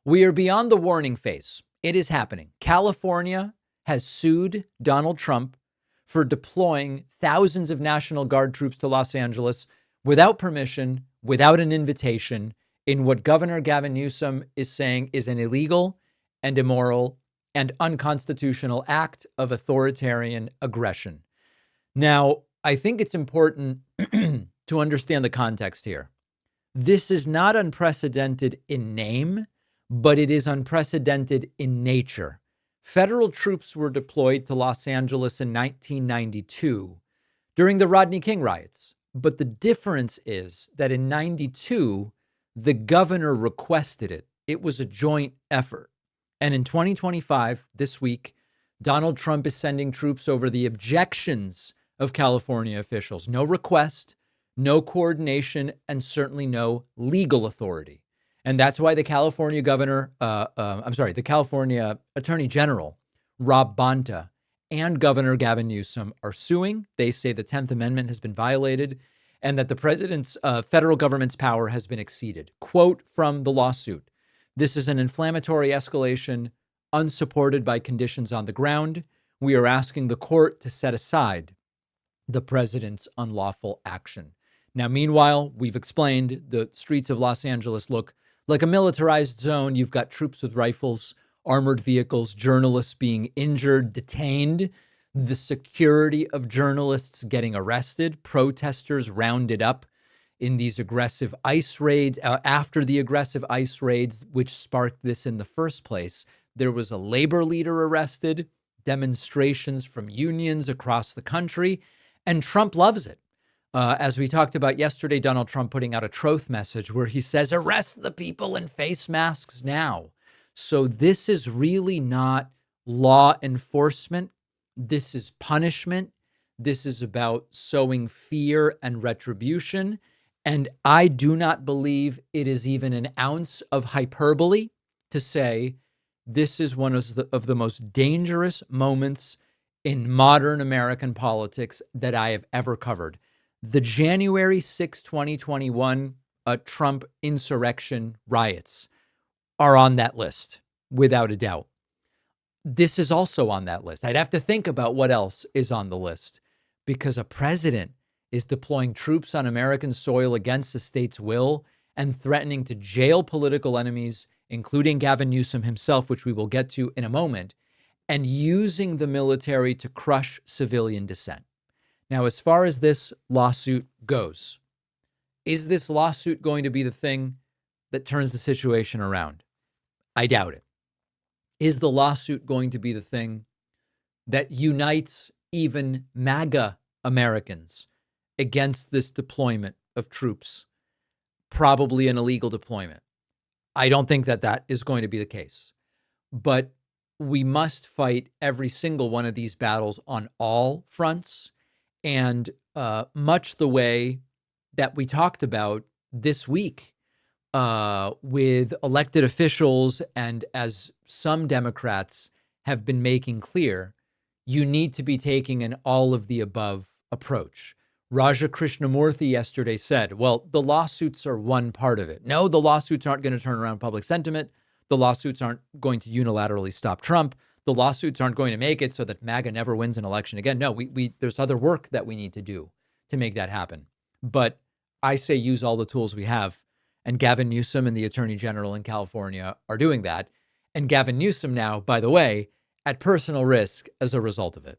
We are beyond the warning phase. It is happening. California has sued Donald Trump for deploying thousands of National Guard troops to Los Angeles without permission, without an invitation, in what Governor Gavin Newsom is saying is an illegal and immoral and unconstitutional act of authoritarian aggression. Now, I think it's important to understand the context here. This is not unprecedented in name, but it is unprecedented in nature. Federal troops were deployed to Los Angeles in 1992 during the Rodney King riots. But the difference is that in 92, the governor requested it. It was a joint effort. And in 2025, this week, Donald Trump is sending troops over the objections of California officials. No request, no coordination, and certainly no legal authority. And that's why the California the California Attorney General, Rob Bonta, and Governor Gavin Newsom are suing. They say the 10th Amendment has been violated and that the president's federal government's power has been exceeded. Quote from the lawsuit: "This is an inflammatory escalation unsupported by conditions on the ground. We are asking the court to set aside the president's unlawful action." Now, meanwhile, we've explained the streets of Los Angeles look like a militarized zone. You've got troops with rifles, armored vehicles, journalists being injured, detained, the security of journalists getting arrested, protesters rounded up in these aggressive ICE raids. After the aggressive ICE raids, which sparked this in the first place, there was a labor leader arrested, demonstrations from unions across the country, and Trump loves it. As we talked about yesterday, Donald Trump putting out a troth message where he says, "Arrest the people in face masks now." So this is really not law enforcement. This is punishment. This is about sowing fear and retribution. And I do not believe it is even an ounce of hyperbole to say this is one of the most dangerous moments in modern American politics that I have ever covered. The January 6, 2021 Trump insurrection riots are on that list, without a doubt. This is also on that list. I'd have to think about what else is on the list, because a president is deploying troops on American soil against the state's will and threatening to jail political enemies, including Gavin Newsom himself, which we will get to in a moment, and using the military to crush civilian dissent. Now, as far as this lawsuit goes, is this lawsuit going to be the thing that turns the situation around? I doubt it. Is the lawsuit going to be the thing that unites even MAGA Americans against this deployment of troops? Probably an illegal deployment. I don't think that that is going to be the case. But we must fight every single one of these battles on all fronts. And much the way that we talked about this week with elected officials, and as some Democrats have been making clear, you need to be taking an all of the above approach. Raja Krishnamurthy yesterday said, well, the lawsuits are one part of it. No, the lawsuits aren't going to turn around public sentiment. The lawsuits aren't going to unilaterally stop Trump. The lawsuits aren't going to make it so that MAGA never wins an election again. No, there's other work that we need to do to make that happen. But I say use all the tools we have. And Gavin Newsom and the Attorney General in California are doing that. And Gavin Newsom now, by the way, at personal risk as a result of it.